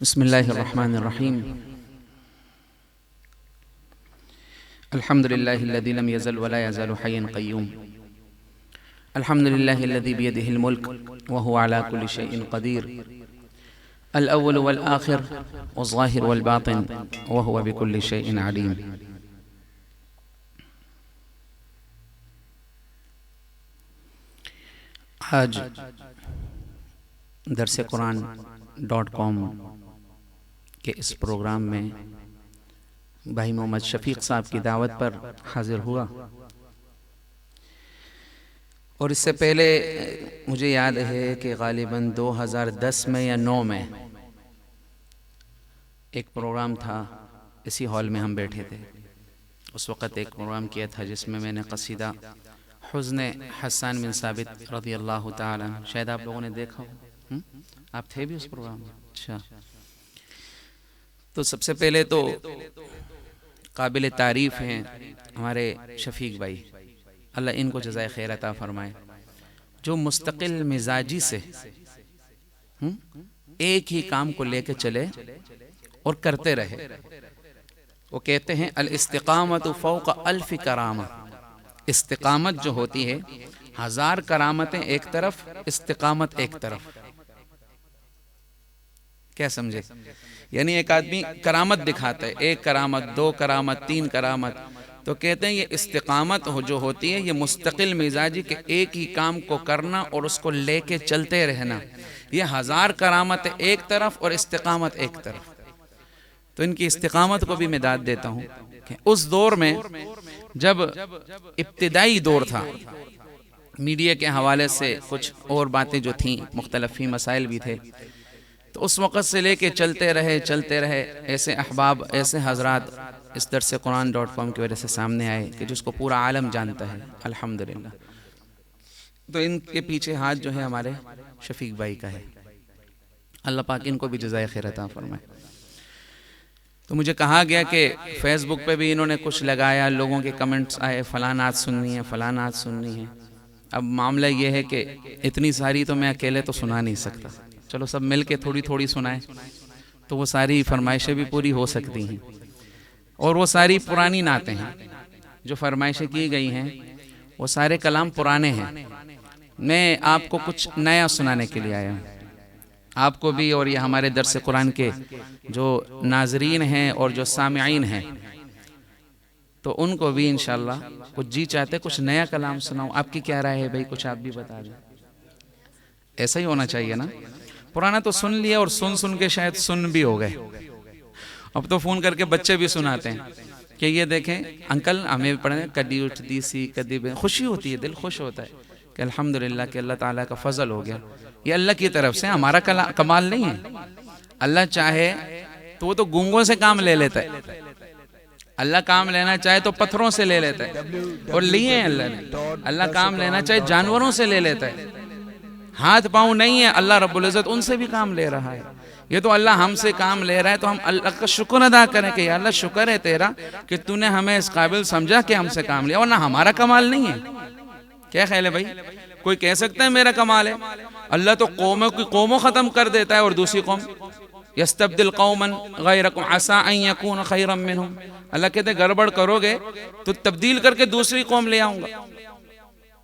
بسم الله الرحمن الرحيم. الحمد لله الذي لم يزل ولا يزال حيا قيوم. الحمد لله الذي بيده الملك وهو على كل شيء قدير، الأول والآخر والظاهر والباطن وهو بكل شيء عليم. آج درس قرآن.com کے اس پروگرام میں بھائی محمد شفیق صاحب کی دعوت پر حاضر ہوا، اور اس سے پہلے مجھے یاد ہے کہ غالباً 2010 میں یا 9 میں ایک پروگرام تھا، اسی ہال میں ہم بیٹھے تھے. اس وقت ایک پروگرام کیا تھا جس میں نے قصیدہ حزن حسان بن ثابت رضی اللہ تعالی عنہ، شاید آپ لوگوں نے دیکھا ہو، آپ تھے بھی اس پروگرام میں؟ اچھا. تو سب سے پہلے تو قابل تعریف ہیں ہمارے شفیق بھائی، اللہ ان کو جزائے خیر عطا فرمائے، جو مستقل مزاجی سے ایک ہی کام کو لے کے چلے اور کرتے رہے. وہ کہتے ہیں الاستقامت فوق الف کرامہ، استقامت جو ہوتی ہے 1000 کرامتیں ایک طرف، استقامت ایک طرف. کیا سمجھے؟ یعنی ایک آدمی کرامت دکھاتا ہے، 1 کرامت، 2 کرامت، 3 کرامت، تو کہتے ہیں یہ استقامت جو ہوتی ہے یہ مستقل مزاجی کے ایک ہی کام کو کرنا اور اس کو لے کے چلتے رہنا. یہ 1000 کرامت ایک طرف اور استقامت ایک طرف. تو ان کی استقامت کو بھی میں داد دیتا ہوں کہ اس دور میں جب ابتدائی دور تھا، میڈیا کے حوالے سے کچھ اور باتیں جو تھیں، مختلفی مسائل بھی تھے، تو اس وقت سے لے کے چلتے رہے ایسے احباب، ایسے حضرات اس درس قرآن.com کی وجہ سے سامنے آئے کہ جس کو پورا عالم جانتا ہے الحمدللہ. تو ان کے پیچھے ہاتھ جو ہے ہمارے شفیق بھائی کا ہے، اللہ پاک ان کو بھی جزائے خیر عطا فرمائے. تو مجھے کہا گیا کہ فیس بک پہ بھی انہوں نے کچھ لگایا، لوگوں کے کمنٹس آئے، فلاں نعت سننی ہے، فلاں نعت سننی ہے. اب معاملہ یہ ہے کہ اتنی ساری تو میں اکیلے تو سنا نہیں سکتا، چلو سب مل کے تھوڑی تھوڑی سنائیں تو وہ ساری فرمائشیں بھی پوری ہو سکتی ہیں. اور وہ ساری پرانی نعتیں ہیں جو فرمائشیں کی گئی ہیں، وہ سارے کلام پرانے ہیں. میں آپ کو کچھ نیا سنانے کے لیے آیا ہوں، آپ کو بھی، اور یہ ہمارے درس قرآن کے جو ناظرین ہیں اور جو سامعین ہیں، تو ان کو بھی انشاءاللہ کچھ جی چاہتے کچھ نیا کلام سناؤں. آپ کی کیا رائے ہے بھائی؟ کچھ آپ بھی بتا دیں. ایسا ہی ہونا چاہیے نا، پرانا تو سن لیا اور سن کے شاید سن بھی ہو گئے. اب تو فون کر کے بچے بھی سناتے ہیں کہ یہ دیکھیں انکل ہمیں پڑھیں، کدی اٹھتی سی کدی خوشی ہوتی ہے، دل خوش ہوتا ہے کہ الحمدللہ کہ اللہ تعالیٰ کا فضل ہو گیا. یہ اللہ کی طرف سے، ہمارا کمال نہیں ہے. اللہ چاہے تو وہ تو گونگوں سے کام لے لیتا ہے، اللہ کام لینا چاہے تو پتھروں سے لے لیتا ہے، اور لیے ہیں اللہ نے. اللہ کام لینا چاہے جانوروں سے لے لیتا ہے. ہاتھ پاؤں نہیں ہے، اللہ رب العزت ان سے بھی کام لے رہا ہے. یہ تو اللہ ہم سے کام لے رہا ہے تو ہم اللہ کا شکر ادا کریں کہ یا اللہ شکر ہے تیرا کہ تو نے ہمیں اس قابل سمجھا کہ ہم سے کام لیا، ورنہ ہمارا کمال نہیں ہے. کیا خیال ہے بھائی؟ کوئی کہہ سکتا ہے میرا کمال ہے؟ اللہ تو قوموں ختم کر دیتا ہے اور دوسری قوم یستبدل قوما غیرکم عسى ان یکون خیرا منہم. اللہ کہتے ہیں گڑبڑ کرو گے تو تبدیل کر کے دوسری قوم لے آؤں گا،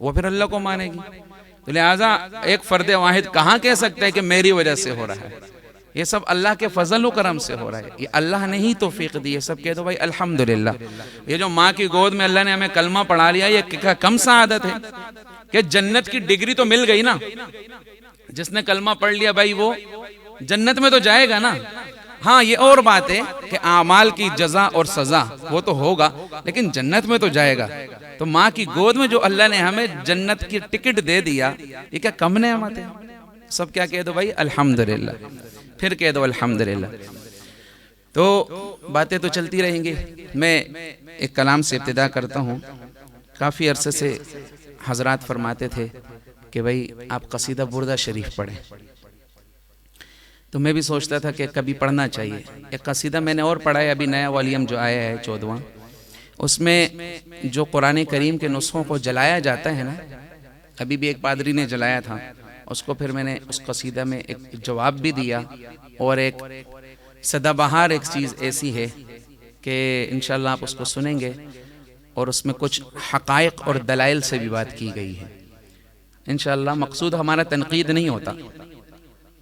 وہ پھر اللہ کو مانے گی. تو لہٰذا ایک فرد واحد کہاں کہہ سکتا ہے کہ میری وجہ سے ہو رہا ہے؟ یہ سب اللہ کے فضل و کرم سے ہو رہا ہے، یہ اللہ نے ہی توفیق دی ہے. سب کہہ دو بھائی الحمدللہ. یہ جو ماں کی گود میں اللہ نے ہمیں کلمہ پڑھا لیا، یہ کم سعادت ہے کہ جنت کی ڈگری تو مل گئی نا. جس نے کلمہ پڑھ لیا بھائی وہ جنت میں تو جائے گا نا. ہاں یہ اور بات ہے کہ اعمال کی جزا اور سزا وہ تو ہوگا، لیکن جنت میں تو جائے گا. تو ماں کی گود میں جو اللہ نے ہمیں جنت کی ٹکٹ دے دیا، یہ کیا کم نعمت ہے؟ سب کیا کہہ دو بھائی الحمدللہ. پھر کہہ دو الحمدللہ. تو باتیں تو چلتی رہیں گی. میں ایک کلام سے ابتدا کرتا ہوں. کافی عرصے سے حضرات فرماتے تھے کہ بھائی آپ قصیدہ بردہ شریف پڑھیں، تو میں بھی سوچتا تھا کہ کبھی پڑھنا چاہیے. ایک قصیدہ میں نے اور پڑھا ہے، ابھی نیا والیوم جو آیا ہے 14واں، اس میں جو قرآن کریم کے نسخوں کو جلایا جاتا ہے نا، ابھی بھی ایک پادری نے جلایا تھا، اس کو پھر میں نے اس قصیدہ میں ایک جواب بھی دیا، اور ایک سدا بہار ایک چیز ایسی ہے کہ انشاءاللہ آپ اس کو سنیں گے، اور اس میں کچھ حقائق اور دلائل سے بھی بات کی گئی ہے انشاءاللہ۔ مقصود ہمارا تنقید نہیں ہوتا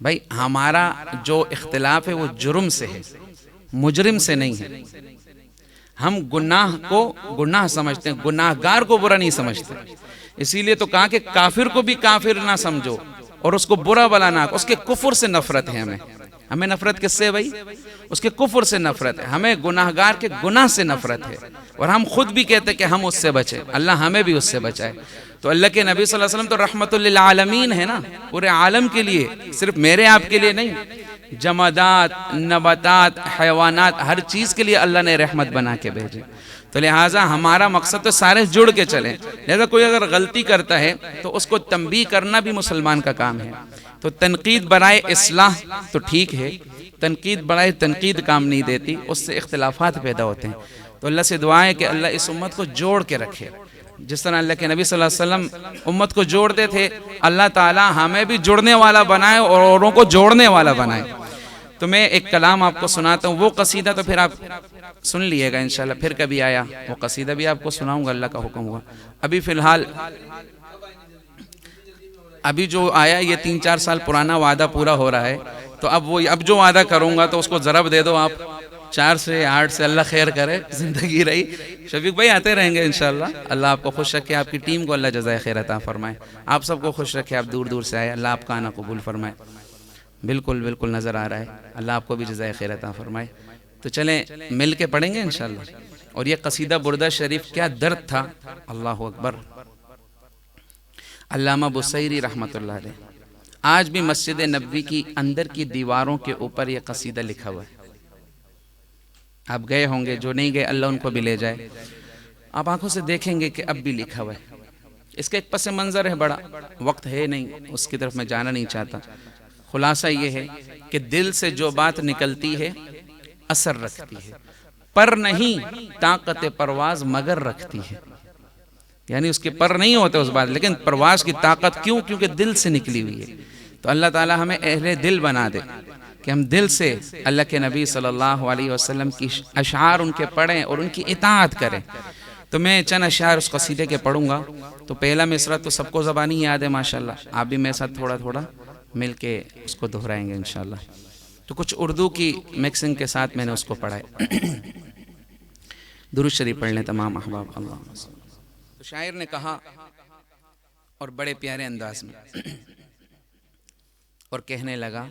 بھائی، ہمارا جو اختلاف ہے وہ جرم سے ہے، مجرم سے نہیں ہے۔ ہم گناہ کو گناہ سمجھتے ہیں، گناہ گار کو برا نہیں سمجھتے، اسی لیے تو کہا کہ کافر کو بھی کافر نہ سمجھو اور اس کو برا بلا نہ، اس کے کفر سے نفرت ہے ہمیں نفرت کس سے بھائی؟ اس کے کفر سے نفرت ہے، ہمیں گناہ گار کے گناہ سے نفرت ہے، اور ہم خود بھی کہتے ہیں کہ ہم اس سے بچیں، اللہ ہمیں بھی اس سے بچائے۔ تو اللہ کے نبی صلی اللہ علیہ وسلم تو رحمت للعالمین ہے نا، پورے عالم کے لیے، صرف میرے آپ کے لیے نہیں، جمادات، نباتات، حیوانات، ہر چیز کے لیے اللہ نے رحمت بنا کے بھیجے۔ تو لہٰذا ہمارا مقصد تو سارے جڑ کے چلیں، لہذا کوئی اگر غلطی کرتا ہے تو اس کو تنبیہ کرنا بھی مسلمان کا کام ہے۔ تو تنقید برائے اصلاح تو ٹھیک ہے، تنقید برائے تنقید کام نہیں دیتی، اس سے اختلافات پیدا ہوتے ہیں۔ تو اللہ سے دعا ہے کہ اللہ اس امت کو جوڑ کے رکھے، جس طرح اللہ کے نبی صلی اللہ علیہ وسلم امت کو جوڑتے تھے، اللہ تعالی ہمیں بھی جڑنے والا بنائے اور اوروں کو جوڑنے والا بنائے۔ تو میں ایک کلام آپ کو سناتا ہوں، وہ قصیدہ تو پھر آپ سن لیے گا انشاءاللہ، پھر کبھی آیا وہ قصیدہ بھی آپ کو سناؤں گا، اللہ کا حکم ہوا۔ ابھی فی الحال ابھی جو آیا یہ 3-4 سال پرانا وعدہ پورا ہو رہا ہے، تو اب جو وعدہ کروں گا تو اس کو ضرب دے دو آپ 4 سے 8 سے، اللہ خیر کرے، زندگی رہی۔ شفیق بھائی آتے رہیں گے انشاءاللہ، اللہ آپ کو خوش رکھے، آپ کی ٹیم کو اللہ جزائے خیر عطا فرمائے، آپ سب کو خوش رکھے، آپ دور دور سے آئے، اللہ آپ کا آنا قبول فرمائے۔ بالکل بالکل نظر آ رہا ہے، اللہ آپ کو بھی جزائے خیر عطا فرمائے۔ تو چلیں مل کے پڑھیں گے انشاءاللہ۔ اور یہ قصیدہ بردہ شریف کیا درد تھا، اللہ اکبر۔ علامہ بصیری رحمۃ اللہ علیہ آج بھی مسجد نبوی کی اندر کی دیواروں کے اوپر یہ قصیدہ لکھا ہوا ہے۔ آپ گئے ہوں گے، جو نہیں گئے اللہ ان کو بھی لے جائے، آپ آنکھوں سے دیکھیں گے کہ اب بھی لکھا ہوا ہے۔ اس کا ایک پس منظر ہے، بڑا وقت ہے نہیں، اس کی طرف میں جانا نہیں چاہتا۔ خلاصہ یہ ہے کہ دل سے جو بات نکلتی ہے اثر رکھتی ہے، پر نہیں طاقت پرواز مگر رکھتی ہے، یعنی اس کے پر نہیں ہوتے اس بات، لیکن پرواز کی طاقت کیوں؟ کیونکہ دل سے نکلی ہوئی ہے۔ تو اللہ تعالی ہمیں اہل دل بنا دے کہ ہم دل سے اللہ کے نبی صلی اللہ علیہ وسلم کی اشعار ان کے پڑھیں اور ان کی اطاعت کریں۔ تو میں چند اشعار اس قصیدے کے پڑھوں گا۔ تو پہلا مصرع تو سب کو زبانی یاد ہے ماشاءاللہ، آپ بھی میرے ساتھ تھوڑا تھوڑا مل کے اس کو دہرائیں گے انشاءاللہ۔ تو کچھ اردو کی مکسنگ کے ساتھ میں نے اس کو پڑھا ہے۔ درود شریف پڑھ لیں تمام احباب۔ اللہ تو شاعر نے کہا اور بڑے پیارے انداز میں اور کہنے لگا،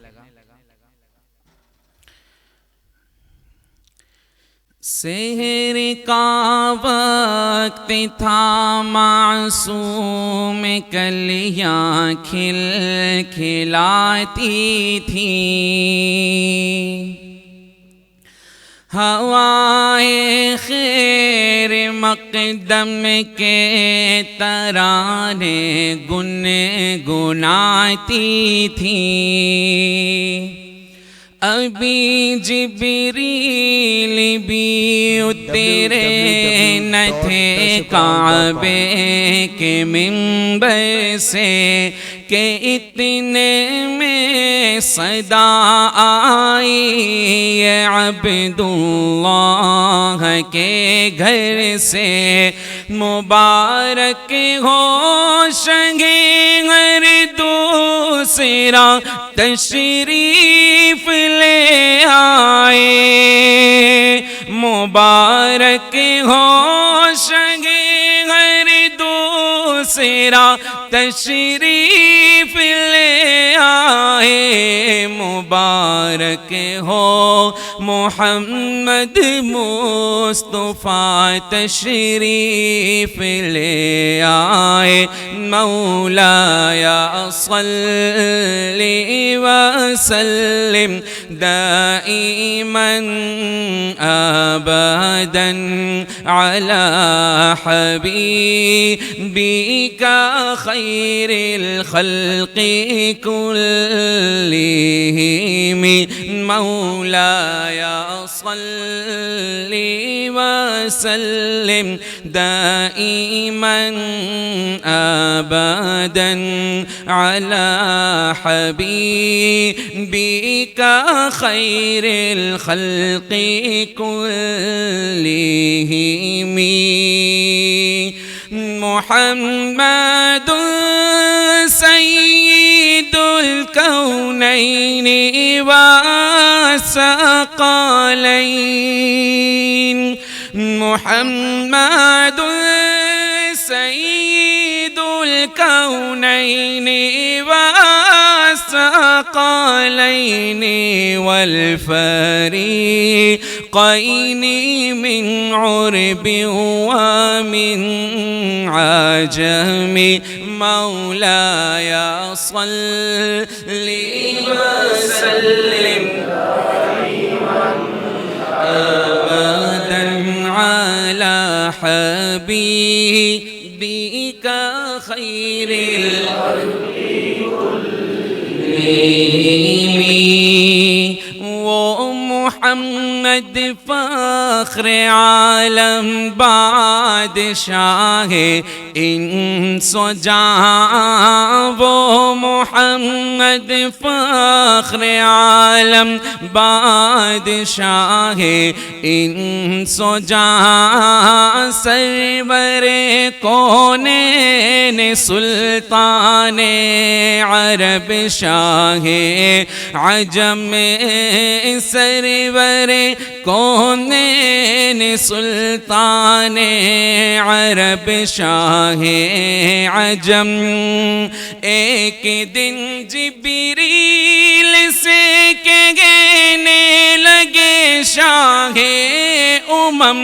سحر کا وقت تھا معصوم کلیاں کھل کھلاتی تھی، ہوائے خیر مقدم کے ترانے گنگناتی تھی، ابھی جبریل بھی اترے نہ تھے کعبے کے منبر سے کہ اتنے میں صدا آئی عبد اللہ کے گھر سے، مبارک ہو شگے ہر دوسرا تشریف لے آئے، مبارک ہو شگے ہر دوسرا تشریف لے آئے، مبارک ہو محمد مصطفیٰ تشریف لے آئے، مولایا صلی وسلم دائما ابدا علی حبیبک خیر الخلق کلہم۔ كلهم مولاي صل وسلم دائما أبدا على حبيبك خير الخلق كلهم محمد سيد الكونين والثقلين محمد سيد الكونين والثقلين والفريقين من عرب ومن عجم مولاي صل وسلم أبدا على حبيبك خير الخلق كلهم ومحمد فخر عالم بادشاہ انس و جہاں وہ محمد فخر عالم بادشاہ انس و جہاں سرور کونین سلطان عرب شاہ عجم سرور کونین سلطان عرب شاہ عجم ایک دن جبریل سے کہنے لگے شاہ امم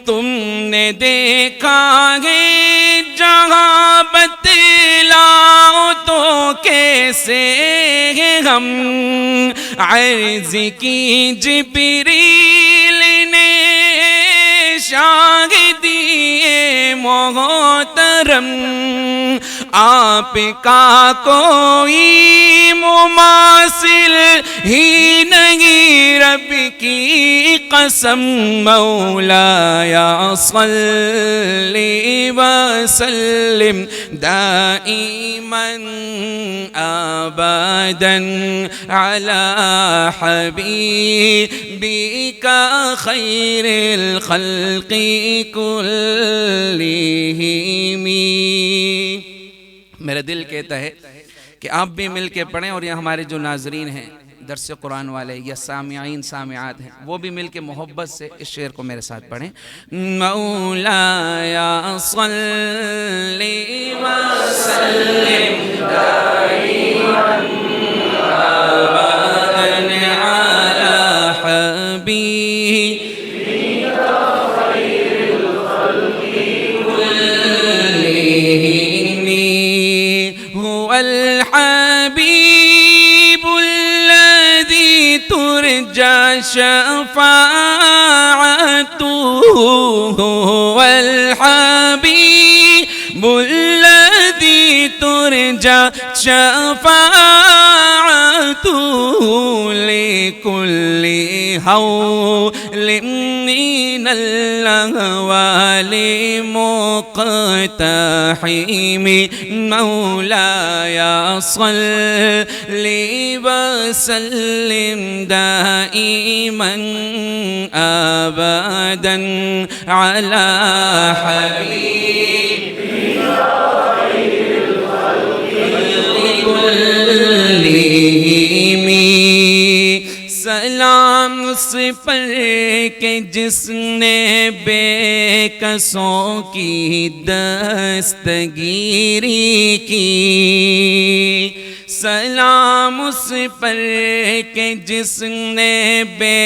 تم نے دیکھا ہے جہاں بتلاؤ تو کیسے ہم عرض کی جبریل نے شاہ دیے محترم آپ کا کوئی مماثل ہی نہیں رب کی قسم مولاي صل وسلم دائما أبدا على حبيبك خير الخلق كلهم. میرا دل کہتا ہے کہ آپ بھی مل کے پڑھیں اور یہ ہمارے جو ناظرین ہیں درس قرآن والے یا سامعین سامعات ہیں وہ بھی مل کے محبت سے اس شعر کو میرے ساتھ پڑھیں. مولاي صل وسلم دائما أبدا على حبيبك خير الخلق كلهم. هو الحبيب الذي ترجى شفاعته هو الحبيب الذي ترجى شفاعته لكل هول من الأهوال مقتحم. مولاي صل وسلم دائما أبدا على حبيبك خير الخلق كلهم. سلام اس پر کہ جس نے بے کسوں کی دستگیری کی. سلام اس پر کہ جس نے بے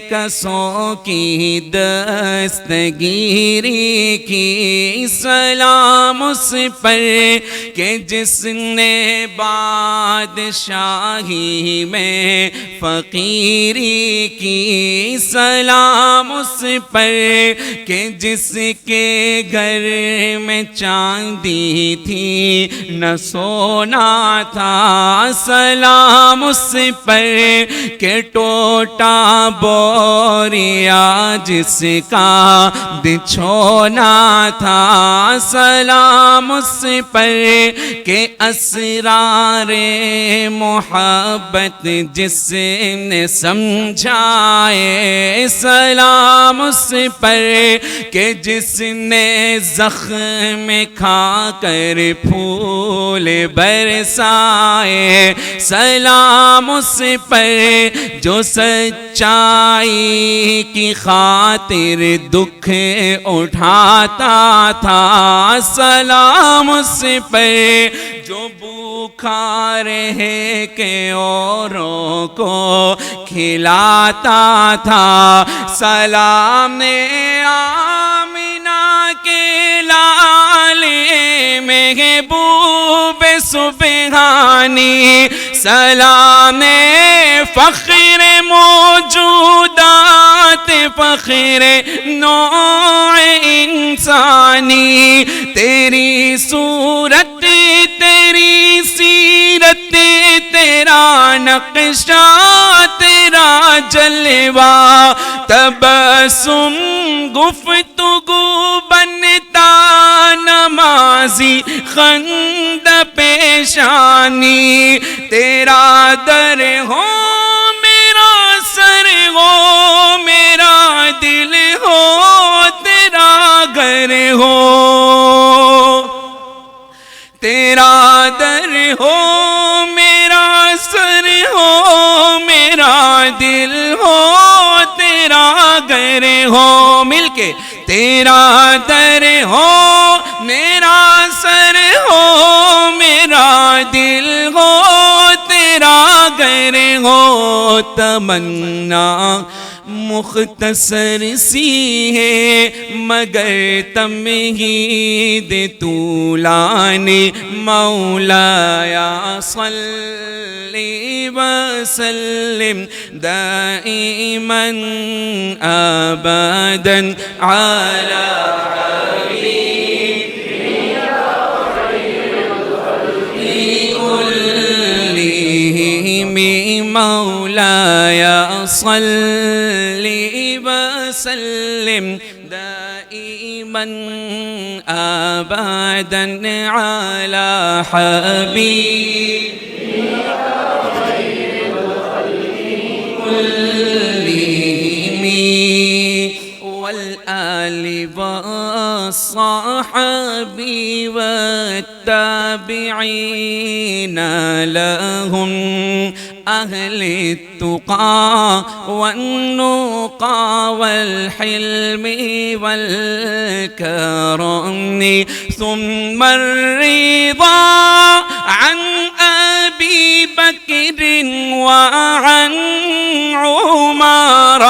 کسوں کی دستگیری کی. سلام اس پر کہ جس نے بادشاہی میں فقیری کی. سلام اس پر کہ جس کے گھر میں چاندی تھی نہ سونا تھا. سلام اس پر کہ ٹوٹا بوریا جس کا بچھونا تھا، سلام اس پر کہ اسرار محبت جس نے سمجھائے، سلام اس پر کہ جس نے زخم کھا کر پھول برسائے، سلام اس پر جو سچائی کی خاطر دکھ اٹھاتا تھا، سلام اس پر جو بھوکا رہ کے اوروں کو کھلاتا تھا، سلام آمنہ کے لالے محبوب سبحانی، سلام فخر موجودات فخر نوع انسانی، تیری صورت تیری سیرت تیرا نقشہ تیرا جلوہ، تبسم گفتگو بنتا نمازی خند پیشانی، تیرا در ہو میرا سر ہو میرا دل ہو تیرا گھر ہو، تیرا در ہو میرا سر ہو میرا دل ہو تیرا گھر ہو، مل کے تیرا در ہو میرا سر ہو میرا دل ہو تیرا گھر ہو، تمنا مختصر سی ہے مگر تمہید طولانی، مولایا صلی وسلم دائما ابدا علی مولایا صلی وسلم دائما ابدا علی حبیب كلهم والآل والصحاب والتابعين لهم أهل التقى والنقى والحلم والكرم، ثم الرضا عن أبي بكر وعن عمر،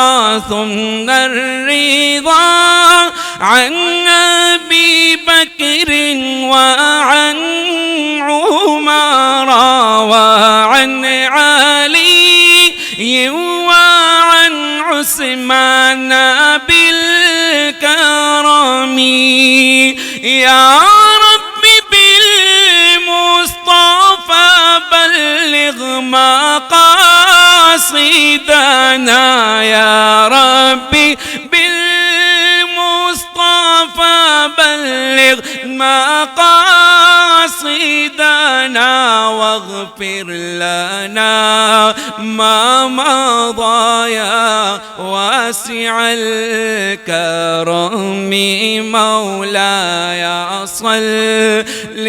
ثم الرضا عن أبي بكر وعن عمر وعن علي وعن عثمان بالكرم، يا رب بالمصطفى بلغ مقاصدنا، يا ربي بالمصطفى بلغ مقاصدنا، واغفر لنا ما مضى يا واسع الكرم، مولاي صل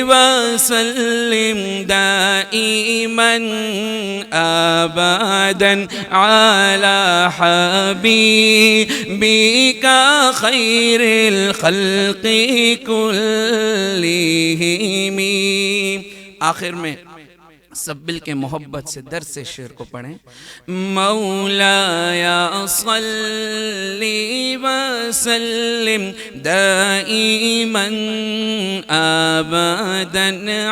وسلم دائما ابدا على حبيبك خير الخلق كلهم۔ آخر میں سب مل کے محبت سے درد سے شعر کو پڑھیں۔ مولایا صلی وسلم دائما ابدا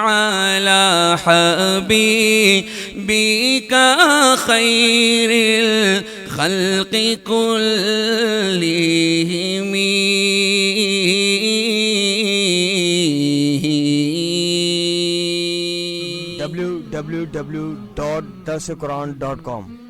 علی حبیبک خیر الخلق کلهم۔ www.darsequran.com